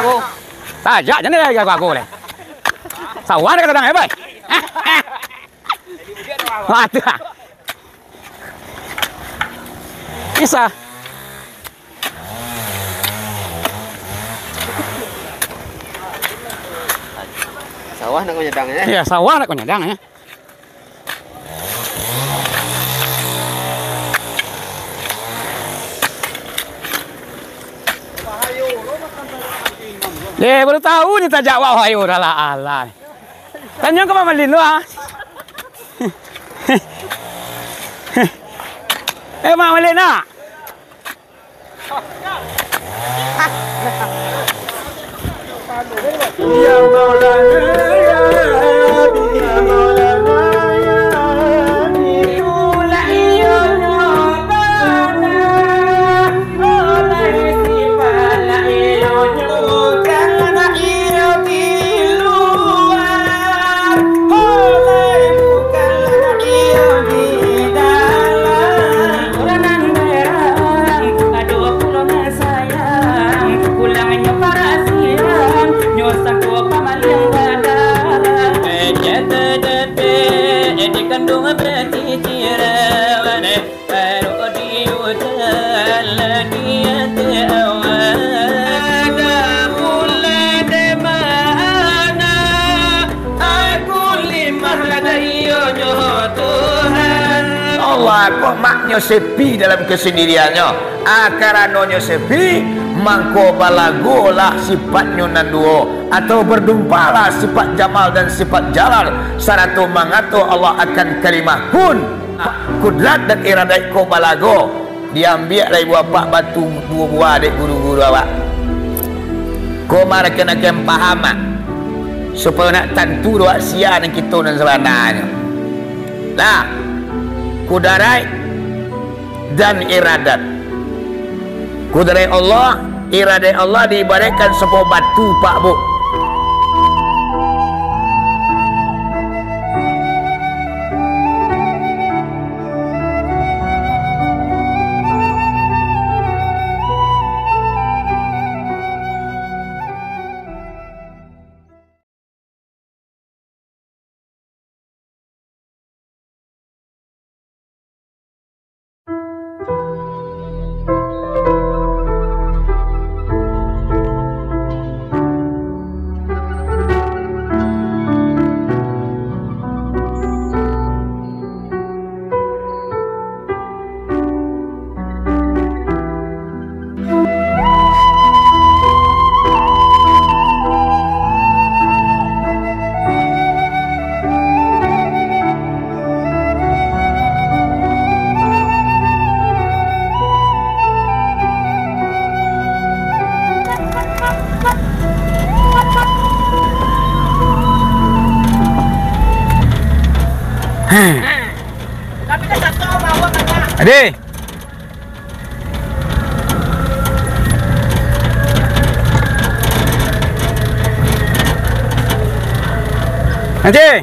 aku. Tajak je ni aku le. Sawan kata dang boy. Wah tu. Bisa. Sawah nak nyedang ya. Iya, sawah nak nyedang ya. Baru tahu ni tajak wah ayo dah lah ala. Tanya ke Mama Lin lu ah. Mama Lin ah. Ya Maulana ya Rabbi ya Maulana ya Rabbi la iyo nyobana la isifa la iyo nyokana iyo diluar la bukan la iyo di dalam uranan berang aduh pulangnya sayang pulangnya para siang nyosak tua pamaliang badang dikandung berarti tirawane baru diutal lagi awada mulai mana aku limah ladayo Tuhan Allah kok maknya sepi dalam kesendiriannya akaranonya sepi mangko balagolah sifatnya nanduo atau berdumpalah sifat jamal dan sifat jalal saratu mangato Allah akan kalimah kun kudrat dan iradat ko balago diambil dari bapak batu dua buah adik guru-guru awak ko marakan akan paham supaya nak tentu doa sia dan kita dan sebenarnya nah kudarai dan iradat kudarai Allah iradat Allah diibaratkan sebuah batu pak bu Tapi kan tak tahu bawa kan. Adik. Adik.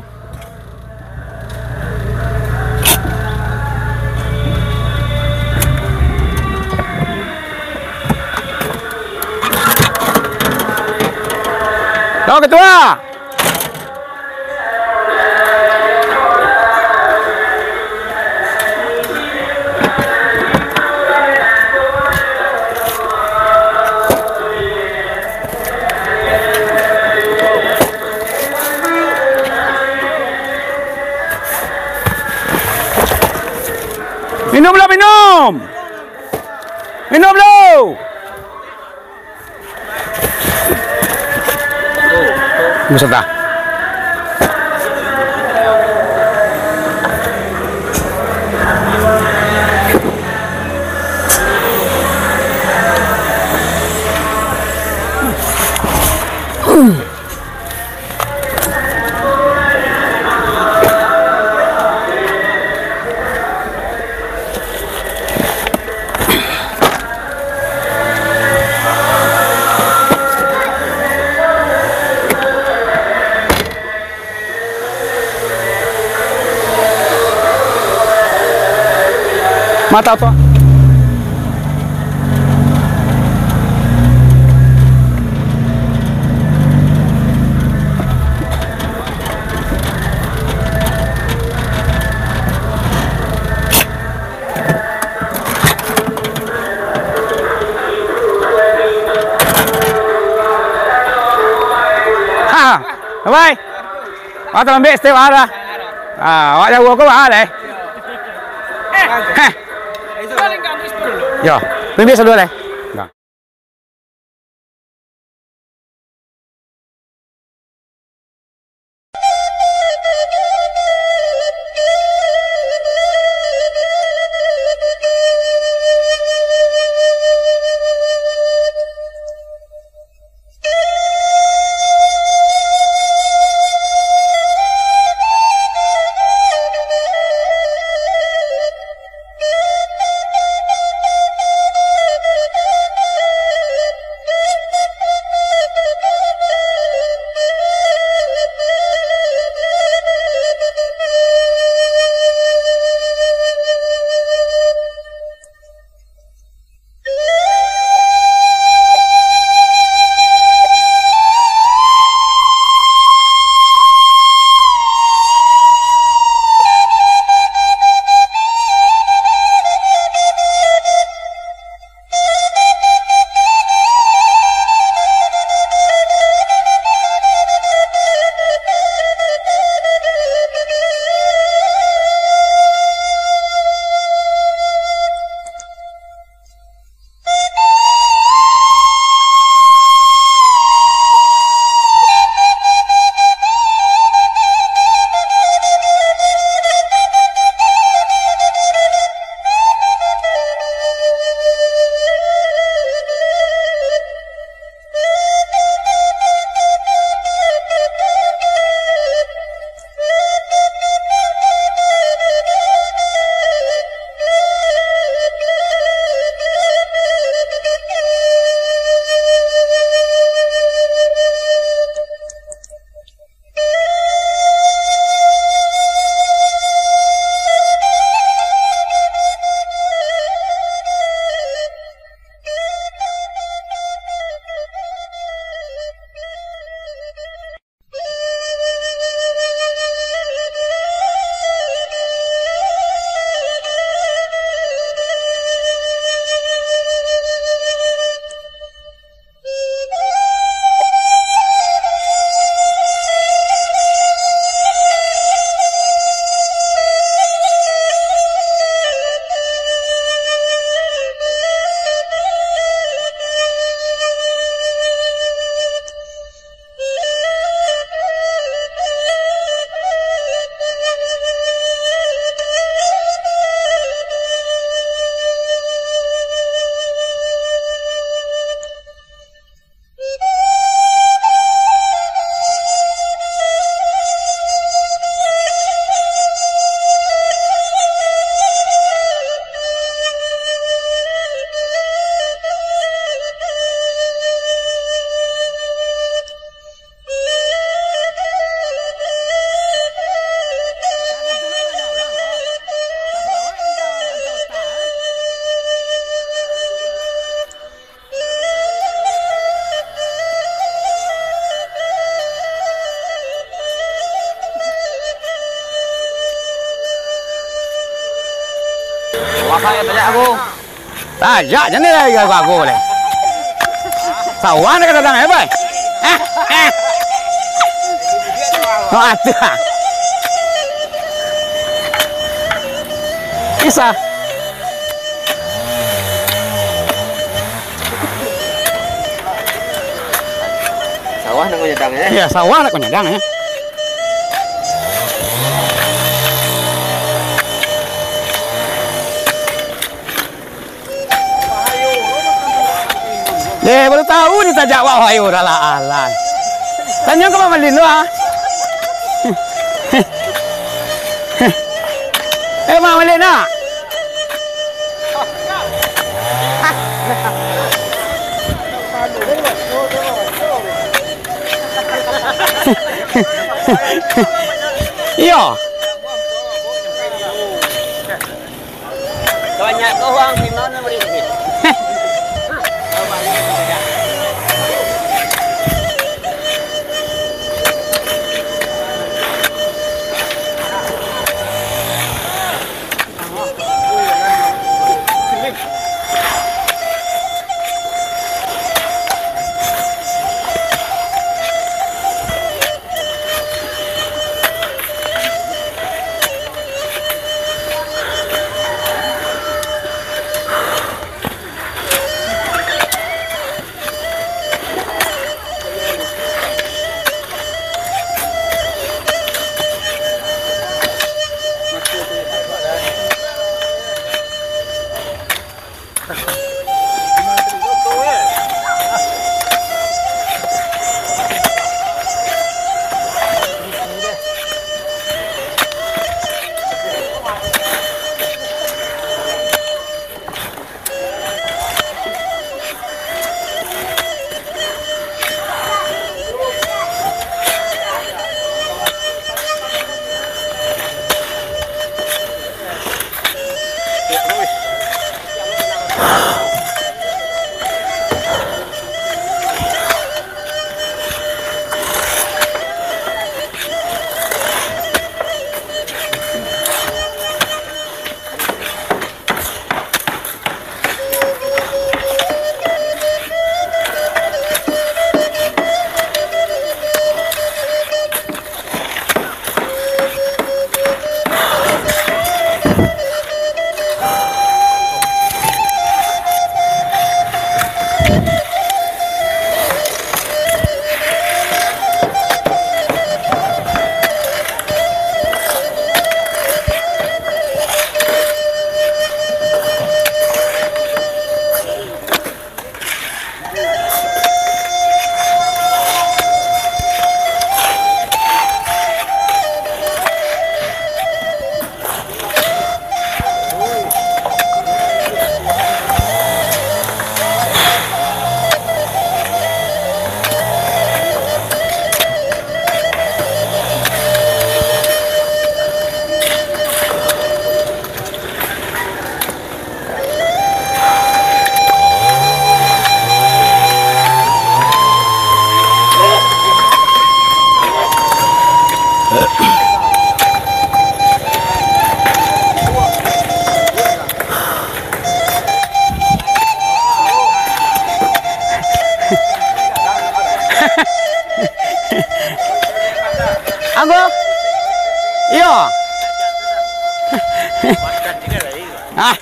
Tahu ketua. Minum lo, minum. Minum lo. Buset dah. Mata apa? Bye. Awak tak ambil step ada. Awak jauh ke mana deh? Paling nggak habis dulu. Yo, ambil dulu deh. Apa yang tanya aku? Tajak je ni lah aku boleh. Sawan kata datang ya, boy. Oh, ada. Bisa. Sawah nak nyedang ya? Ya, sawah nak nyedang ya. Baru tahu ni tajak wah ayo dah lah alah. Tanya ke Mama Lin lu ah. Mama Lin nak. Iya. Banyak ke uang di mana beri ni? Anggo. Iya. Ah.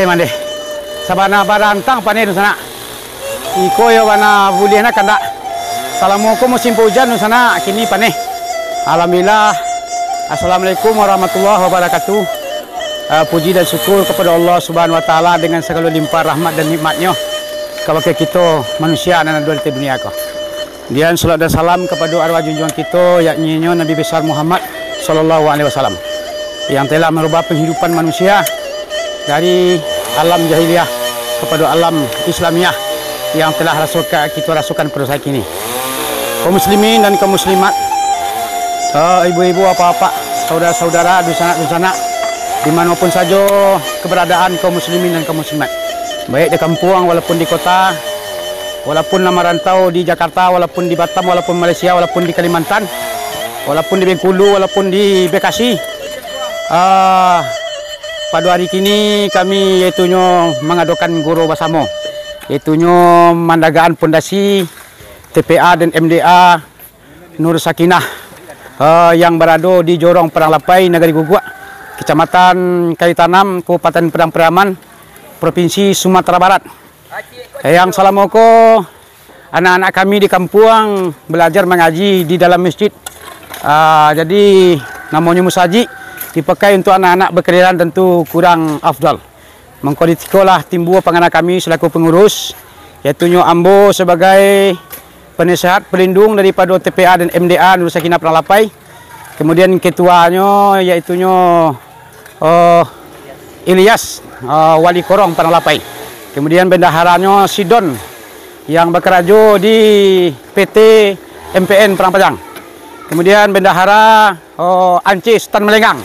Mande sabana barantang pane nu sana iko yo bana buliana kanda salamualaikum musim hujan nu sana kini pane alhamdulillah. Assalamualaikum warahmatullahi wabarakatuh. Puji dan syukur kepada Allah Subhanahu wa taala dengan segala limpah rahmat dan nikmatnya kepada kita manusia dan dua di dunia ko. Dan salat dan salam kepada arwah junjungan kita yakni Nabi besar Muhammad sallallahu alaihi wasallam yang telah merubah penghidupan manusia dari alam jahiliyah kepada alam Islamiah yang telah kita rasakan pada saat ini. Kaum muslimin dan kaum muslimat, ibu-ibu, bapak-bapak, saudara-saudara, dusana-dusana, dimanapun saja keberadaan kaum muslimin dan kaum muslimat, baik di kampung walaupun di kota, walaupun lama rantau di Jakarta, walaupun di Batam, walaupun Malaysia, walaupun di Kalimantan, walaupun di Bengkulu, walaupun di Bekasi. Pada hari ini kami yaitunya mengadakan guru bersama, yaitunya mandagaan pondasi TPA dan MDA Nur Sakinah yang berada di Jorong Perang Lapai, Negeri Guguk, Kecamatan Kalitanam, Kabupaten Padang Pariaman, Provinsi Sumatera Barat. Yang salamoko anak-anak kami di kampung belajar mengaji di dalam masjid. Jadi namanya musaji dipakai untuk anak-anak berkeliaran tentu kurang afdal. Mengkoditikolah timbul penganak kami selaku pengurus, yaitu Ambo sebagai penasehat pelindung daripada TPA dan MDA Nur Sakinah Perang Lapai. Kemudian ketuanya yaitu Ilyas Wali Korong Perang Lapai. Kemudian bendaharanya Sidon yang bekerja di PT MPN Perang Pajang. Kemudian bendahara Ancis Tan Melengang.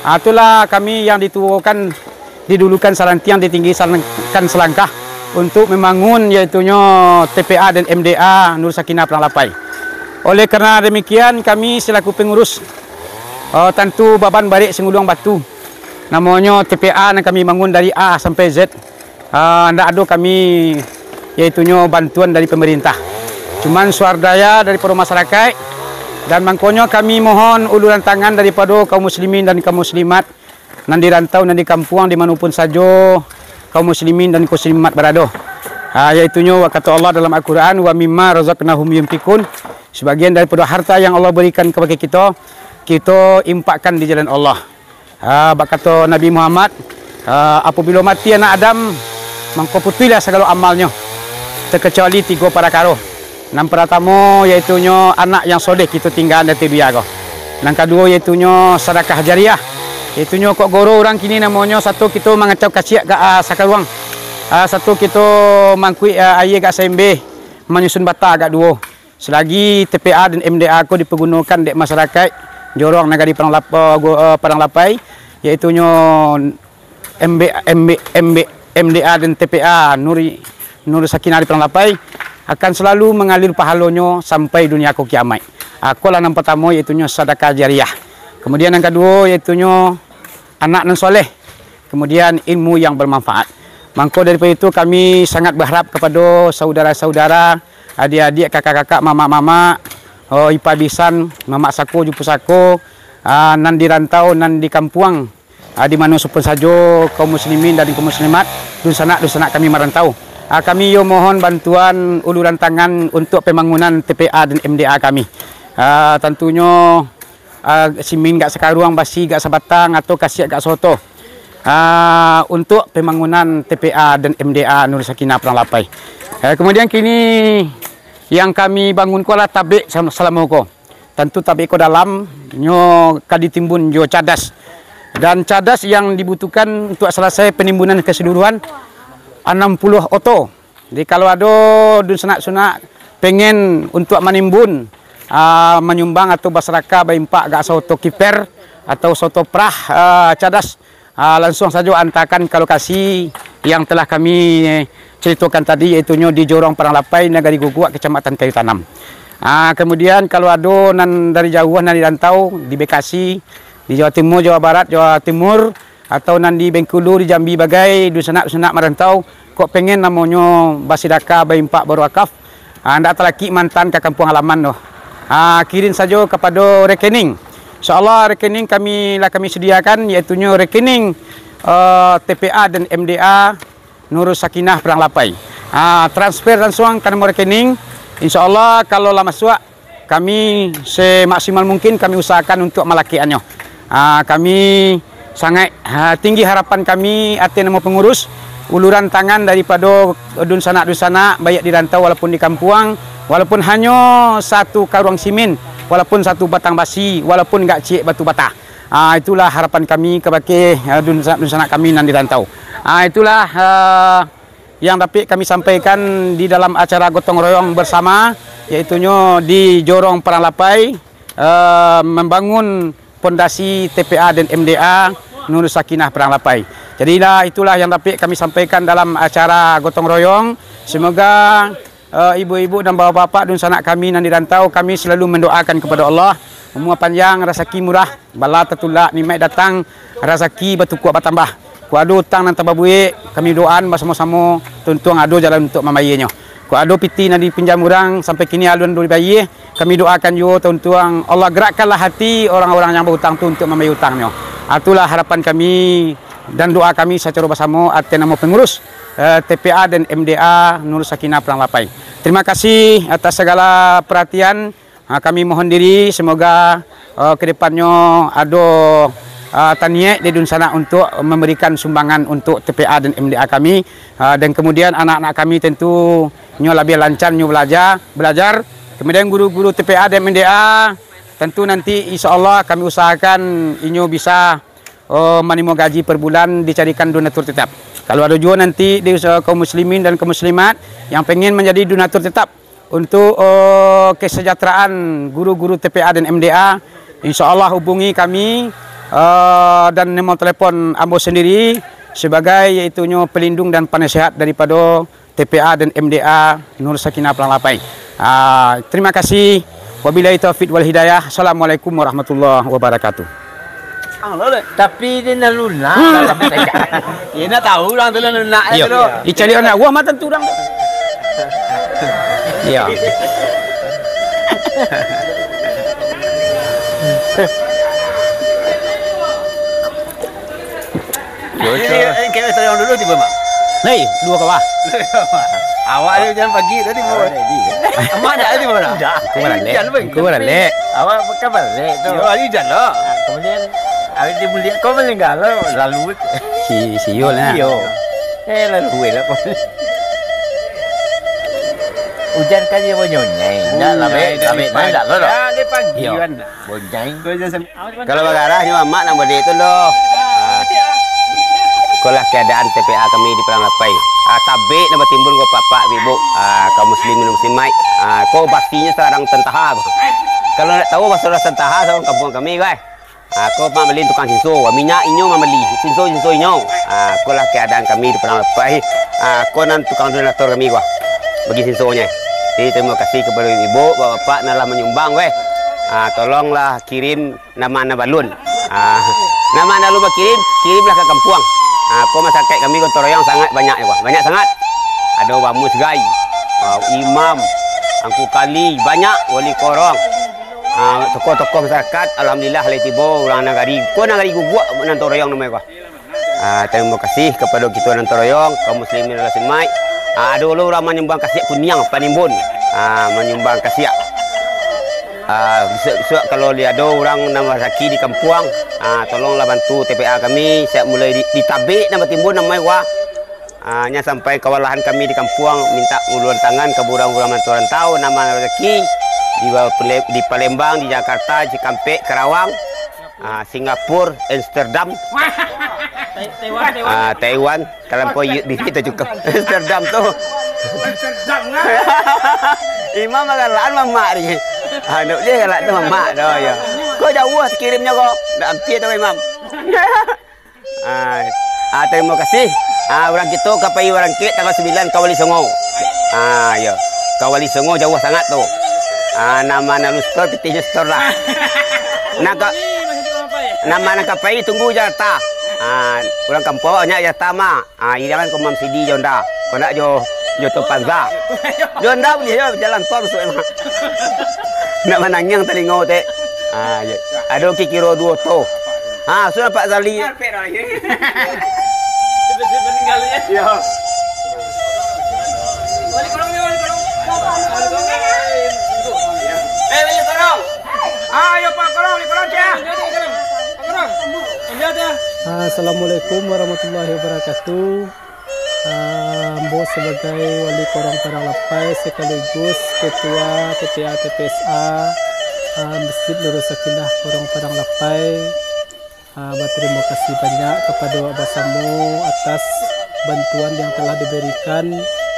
Itulah kami yang didulukan Sarantiang ditinggikan selangkah untuk membangun yaitunya TPA dan MDA Nur Sakinah Perang Lapai. Oleh karena demikian kami selaku pengurus tentu Baban Barik Senguluang Batu, namanya TPA yang kami bangun dari A sampai Z. Tidak ada kami yaitunya bantuan dari pemerintah, cuman swadaya daripada masyarakat. Dan makanya kami mohon uluran tangan daripada kaum muslimin dan kaum muslimat nan di rantau, nan di kampung, dimanapun saja kaum muslimin dan kaum muslimat berada. Yaitunya kata Allah dalam Al-Quran, wa mimma razaqnahum yunfikun, sebagian daripada harta yang Allah berikan kepada kita impakkan di jalan Allah. Kata Nabi Muhammad, apabila mati anak Adam, mengkoputilah segala amalnya terkecuali 3 perkara. Yang pertama iaitunya anak yang soleh kita tinggal dari dia ko. Yang kedua iaitunya sedekah jariah. Iaitunya kok goro orang kini namanya satu kita mengacau kasiat ke sakaruang. Satu kita mangkui air kat sembe menyusun bata kat dua. Selagi TPA dan MDA ko dipergunakan di masyarakat jorong negari Padang Lapai iaitunya MDA dan TPA Nur Sakinah di Padang Lapai akan selalu mengalir pahalanya sampai dunia aku kiamat. Akulah yang pertama iaitunya sedekah jariah. Kemudian yang kedua iaitunya anak yang soleh. Kemudian ilmu yang bermanfaat. Mangko daripada itu kami sangat berharap kepada saudara-saudara, adik-adik, kakak-kakak, mama-mama, ipa bisan, mamak sako, jupu sako, nan di rantau, nan di kampuang, di mana pun saja kaum muslimin dan kaum muslimat, dusanak kami merantau. Kami mohon bantuan uluran tangan untuk pembangunan TPA dan MDA kami. Tentunya simin gak sekaruang, basi gak sabatang atau kasiat gak soto. Untuk pembangunan TPA dan MDA Nur Sakinah Padang Lapai. Kemudian kini yang kami bangun ko adalah tabik selama ko. Tentu tabik ko dalam nyo kadi timbun jo cadas. Dan cadas yang dibutuhkan untuk selesai penimbunan keseluruhan 60 oto. Jadi kalau ada sunak-sunak pengen untuk menimbun, menyumbang atau berseraka berimpak gak soto kiper atau soto prah cadas, langsung saja antarkan ke lokasi yang telah kami ceritakan tadi, iaitu di Jorong Padang Lapai, Negari Guguak, Kecamatan Kayu Tanam. Kemudian kalau ada dari jauhan dari rantau di Bekasi, di Jawa Timur, Jawa Barat, Jawa Timur, atau di Bengkulu, di Jambi, bagai dusanak-dusanak merantau kok pengen namanya basidaka berimpak baru akaf, anda telaki mantan ke kampung halaman noh. Kirim saja kepada rekening. InsyaAllah rekening kami sediakan, iaitu rekening TPA dan MDA Nur Sakinah Padang Lapai. Transfer langsung ke nomor rekening. InsyaAllah kalau lama suak kami semaksimal mungkin kami usahakan untuk melakiannya. Kami sangat tinggi harapan kami atas nama pengurus uluran tangan daripada dusanak-dusanak baik di rantau walaupun di kampuang, walaupun hanya satu karung simen, walaupun satu batang basi, walaupun enggak cik batu bata. Itulah harapan kami kepada dusanak kami yang di rantau. Itulah yang dapat kami sampaikan di dalam acara gotong royong bersama, iaitunya di Jorong Padang Lapai, membangun pondasi TPA dan MDA Nur Sakinah Padang Lapai. Jadilah itulah yang dapat kami sampaikan dalam acara gotong royong. Semoga ibu-ibu dan bapak-bapak dan sanak kami yang dirantau, kami selalu mendoakan kepada Allah umur panjang, rezeki murah, bala tertulak, nikmat datang, rezeki batu kuat bertambah. Ku ado utang nan tambah buik, kami doaan bersama-sama tuntung ado jalan untuk membayarnya. Ku ado piti nan dipinjam orang sampai kini alun dulu bayar, kami doakan yo tuntung Allah gerakkanlah hati orang-orang yang berhutang tu untuk membayar hutangnya. Itulah harapan kami dan doa kami secara bersama atas nama pengurus TPA dan MDA Nur Sakinah Padang Lapai. Terima kasih atas segala perhatian. Kami mohon diri semoga kedepannya ada taniak di dunsana untuk memberikan sumbangan untuk TPA dan MDA kami, dan kemudian anak-anak kami tentu lebih lancar belajar. Kemudian guru-guru TPA dan MDA tentu nanti insya-Allah kami usahakan inyo bisa menerima gaji per bulan, dicarikan donatur tetap. Kalau ada juga nanti di kaum muslimin dan kaum muslimat yang pengen menjadi donatur tetap untuk kesejahteraan guru-guru TPA dan MDA, insya-Allah hubungi kami dan nomor telepon ambo sendiri sebagai iaitunya pelindung dan penasihat daripada TPA dan MDA Nur Sakinah Padang Lapai. Terima kasih. Wabillahi taufiq wal hidayah. Assalamualaikum warahmatullahi wabarakatuh. Tapi dia nak lunak. Dia nak tahu orang tu lunak. Icali anak gua mata tu orang. Ya. Ini kayak tadi orang dulu tiba mak. Nih, dua kawah. Awak ada jalan pagi tadi bawa. Amak dah tadi bawa. Kurang lek. Awak pakai balik tu. Yo, ali jalan lah. Kemudian awak dia mulia kau meninggal lalu. Si yo lah. Yo. Lalu lah kau. Hujan kan dia bonyai. Dah labek dah lo. Ya, dia pagi kan. Bonyai. Kalau bagarahnya mak nama dia itu loh. Itulah keadaan TPA kami di Peranglapai. Tabe nama timbul ko papa ibu kaum muslimin muslimai. Ko pastinya sekarang tentaha. Kalau nak tahu masalah tentaha sama kampung kami guys. Ko mameli tukang sinso, minyak inyo mameli, sinso inyo. Ko lah keadaan kami di Peranglapai. Ko nan tukang donatur kami gua. Bagi sinsonya. Jadi terima kasih kepada ibu, bapak nalah menyumbang weh. Tolonglah kirim nama balun. Nama lu kirimlah ke kampung. Kau masyarakat kami Gotoroyong sangat banyak ya, banyak sangat. Ada Wamus Gai, Imam, Angku Kali, banyak Wali Korong. Tokoh-tokoh masyarakat, alhamdulillah hal tibo orang nagari. Kau nagari guguk Nantoroyong namanya kau. Terima kasih kepada kita Nantoroyong, kaum muslimin muslimat. Ada orang menyumbang kasiak Kuniang Panimbun, menyumbang kasiak. Bisa kalau ada orang nama Zaki di kampung, tolonglah bantu TPA kami. Saya mulai ditabik nama timbun namanya wah. Nya sampai kewalahan kami di kampung minta uluran tangan ke burang-burang manturan tahu nama Zaki di Palembang, di Jakarta, Cikampek, Karawang, Singapura, Amsterdam. Taiwan, kalian di situ cukup. Amsterdam tuh. Imam magalaan mamak ni. Anak dia galak tu mamak dah ya. Kau jauh kirimnya kau. Dak hampir tu Imam. Terima kasih. Orang kita kapai orang kek tanggal 9 Kawali Songo. Ya. Kawali Songo jauh sangat tu. Nama Nalustor pitihnya store lah. Nama nak kapai tunggu Jakarta. Orang kampung banyak Jakarta mah. Irangan ke Mam Sidi Jonda. Kau nak jo Topanza. Jonda boleh jo jalan tol masuk emang. Nak menangyang telingo te. Ada kikiro dua to. Sudah Pak Zali. Ya. Wali korong ni, wali korong. Wali korong. Ayo Pak Korong, wali korong dia. Pak Korong. Assalamualaikum warahmatullahi wabarakatuh. Bos sebagai wali korong Peranglapai sekaligus ketua TPA TPSA Masjid Nurul Sakinah Korong Peranglapai. Berterima kasih banyak kepada Abah Samu atas bantuan yang telah diberikan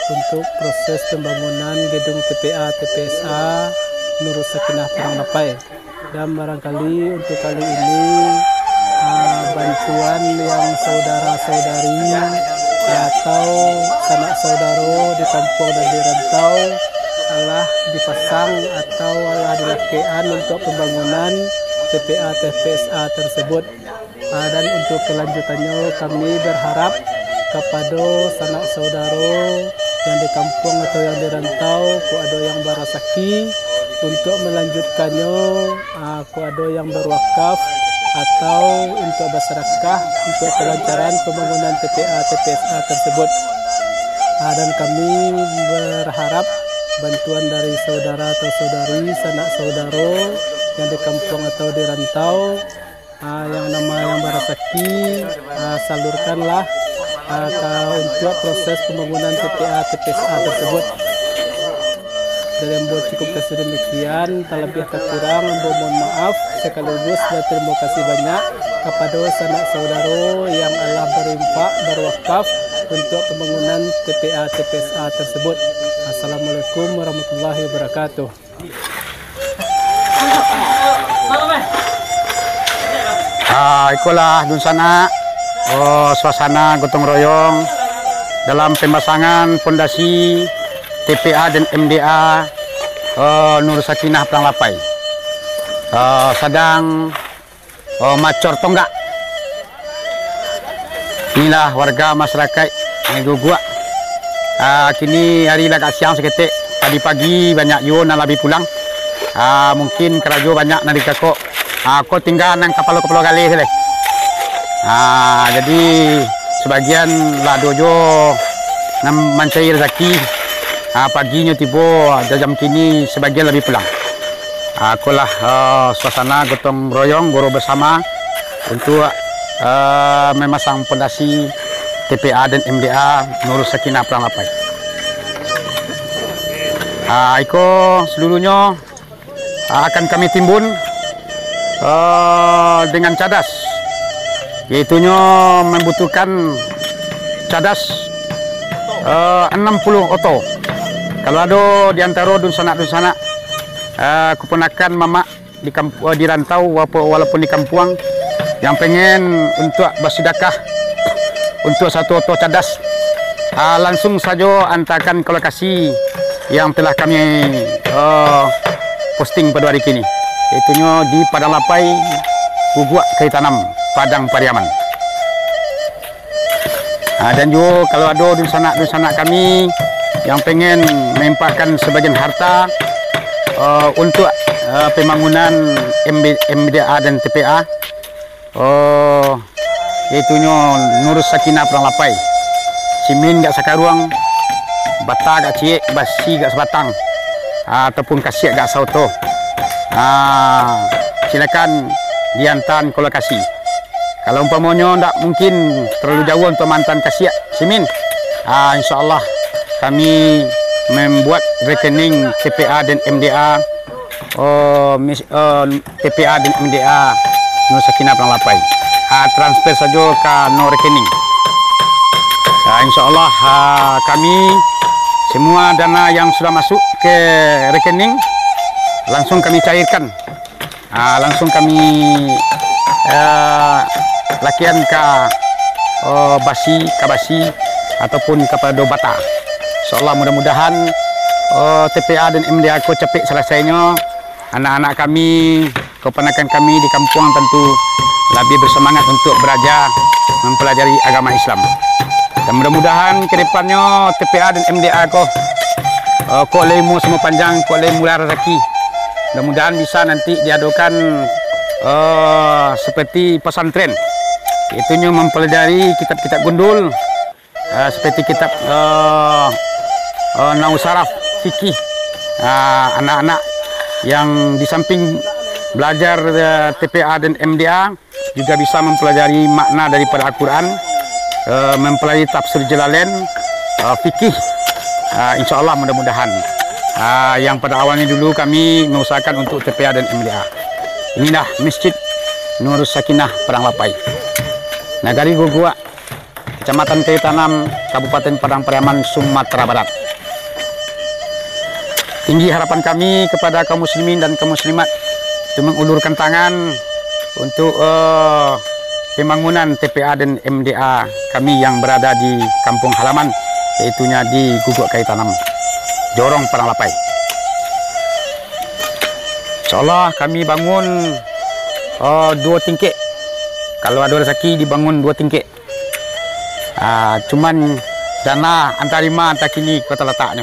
untuk proses pembangunan gedung TPA TPSA Nurul Sakinah Peranglapai. Dan barangkali untuk kali ini bantuan yang saudara-saudari atau sanak saudara di kampung dan di rantau telah dipasang atau telah dilakukan untuk pembangunan TPA TPSA tersebut. Dan untuk kelanjutannya kami berharap kepada sanak saudara yang di kampung atau yang di rantau, ku ada yang berasaki untuk melanjutkannya, ku ada yang berwakaf atau untuk bersedekah untuk kelancaran pembangunan TPA TPSA tersebut. Dan kami berharap bantuan dari saudara atau saudari sanak saudara yang di kampung atau di rantau yang berasaki, salurkanlah untuk proses pembangunan TPA TPSA tersebut. Dan yang buat cukup demikian, terlebih terkurang mohon maaf sekaligus berterima kasih banyak kepada sanak saudara yang Allah berinfak berwakaf untuk pembangunan TPA TPSA tersebut. Assalamualaikum warahmatullahi wabarakatuh. Itulah dun sana suasana gotong royong dalam pemasangan fondasi TPA dan MDA Nurul Sakinah Peranglapai. Sedang macor tonggak. Inilah warga masyarakat yang guguk. Kini hari agak siang seketik. Tadi pagi banyak yo nak lebih pulang. Mungkin kerajo banyak nak dikakok. Aku tinggal nang kapal-kapal kali sini. Jadi sebagian lah dojo nam mencari rezeki. Paginya tiba jam kini sebagian lebih pulang. Akulah suasana gotong royong guru bersama untuk memasang fondasi TPA dan MDA Nurul Sakinah Perang-Lapai. Iko seluruhnya akan kami timbun dengan cadas, yaitunya membutuhkan cadas 60 oto. Kalau ada di antara dunsanak-dunsanak keponakan mamak di rantau walaupun di kampung yang pengen untuk bersedekah untuk satu oto cadas, langsung saja antarkan ke lokasi yang telah kami posting pada hari ini, yaitunya di Padang Lapai, Guguk Kayu Tanam, Padang Pariaman. Dan juga kalau ada dunsanak-dunsanak kami yang pengen menempatkan sebagian harta untuk pembangunan MDA dan TPA, yaitunya Nurul Sakinah Perang-Lapai, simin gak sakaruang, bata gak ciek, basi gak sebatang, ataupun kasiak gak sauto, silakan diantar ke lokasi. Kalau umpamanya tidak mungkin terlalu jauh untuk mantan kasiak simin, insya Allah kami membuat rekening TPA dan MDA, TPA dan MDA Nurul Sakinah Perang-Lapai, transfer saja ke no rekening. Insya Allah kami semua dana yang sudah masuk ke rekening langsung kami cairkan, langsung kami lakian ke basi, ataupun kepada bata. Insyaallah mudah-mudahan TPA dan MDA ko cepet selesainya. Anak-anak kami, keponakan kami di kampung tentu lebih bersemangat untuk belajar mempelajari agama Islam. Dan mudah-mudahan ke depannya TPA dan MDA ko lemu semua panjang, ko lemu murah rezeki. Mudah-mudahan bisa nanti diadakan seperti pesantren, itunya mempelajari kitab-kitab gundul, seperti kitab Nausaraf, fikih. Anak-anak yang di samping belajar TPA dan MDA juga bisa mempelajari makna daripada Al-Quran, mempelajari tafsir Jalalain, fikih, insya Allah mudah-mudahan. Yang pada awalnya dulu kami mengusahakan untuk TPA dan MDA. Inilah Masjid Nurul Sakinah Perang-Lapai, Nagari Guguk, Kecamatan Kayu Tanam, Kabupaten Padang Pariaman, Sumatera Barat. Tinggi harapan kami kepada kaum muslimin dan kaum muslimat untuk mengulurkan tangan untuk pembangunan TPA dan MDA kami yang berada di kampung halaman, yaitunya di Guguk Kayu Tanam, Jorong Perang-Lapai. InsyaAllah kami bangun 2 tingkik. Kalau ada rezeki dibangun 2 tingkik. Cuman dana antara 5 antara kini kota letaknya.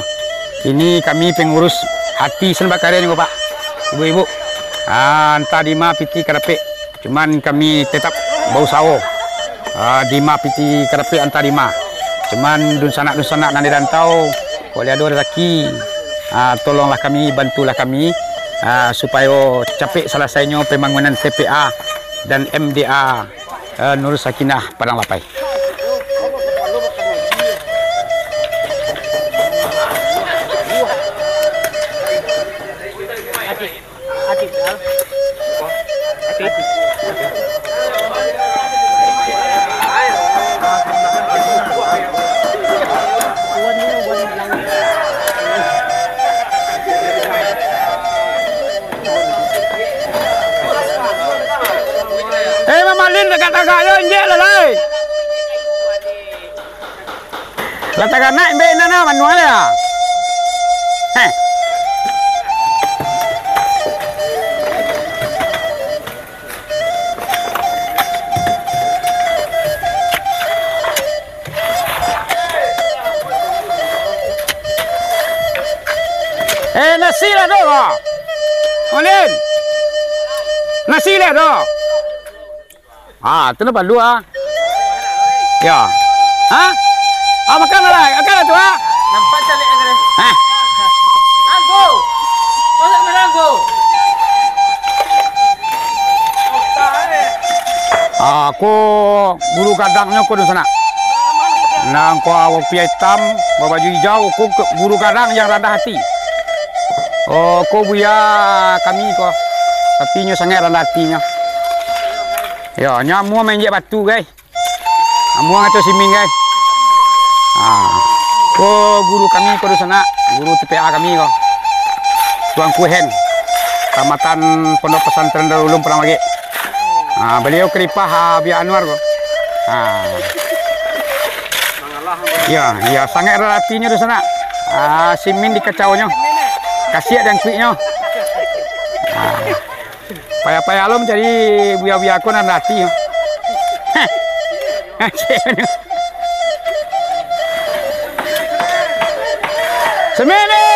Ini kami pengurus hati senbakare nih Pak, ibu-ibu. Antara 5 piti karapek. Cuman kami tetap bau sawo. 5 piti karapek antara 5. Cuman dunsanak-dunsanak nanti rantau, kalau ada rezeki, tolonglah kami, bantulah kami. Supaya capek selesainya pembangunan TPA dan MDA Nurul Sakinah Perang-Lapai. Tagak yo nje lalai. La tagak na imbe na manual ya. Nasi lah do. Olin. Nasi lah do. Itu nampak dua. Ya. Makan lah. Makan lah tu. Nampak calik agar. Anggo. Masak meranggo. Aku bulu kadangnya aku di sana. Nah, kau awak pia hitam, bawa baju hijau, kau guru kadang yang rendah hati. Oh, kau buya kami kau, tapi nyo sangat rendah hatinya. Ya, nyamu main je batu guys. Amu ngaco simin guys. Kau guru kami kau di sana, guru TPA kami kau. Tuan Kuhen, Kecamatan Pondok Pesantren Darul Ulum Pramage. Beliau keripah Abi Anwar kau. Ya, sangat relatinya di sana. Simin dikacaunya. Kasih dan kuiknya. Payah-payah lo mencari buaya-buaya aku dan rati. Semini.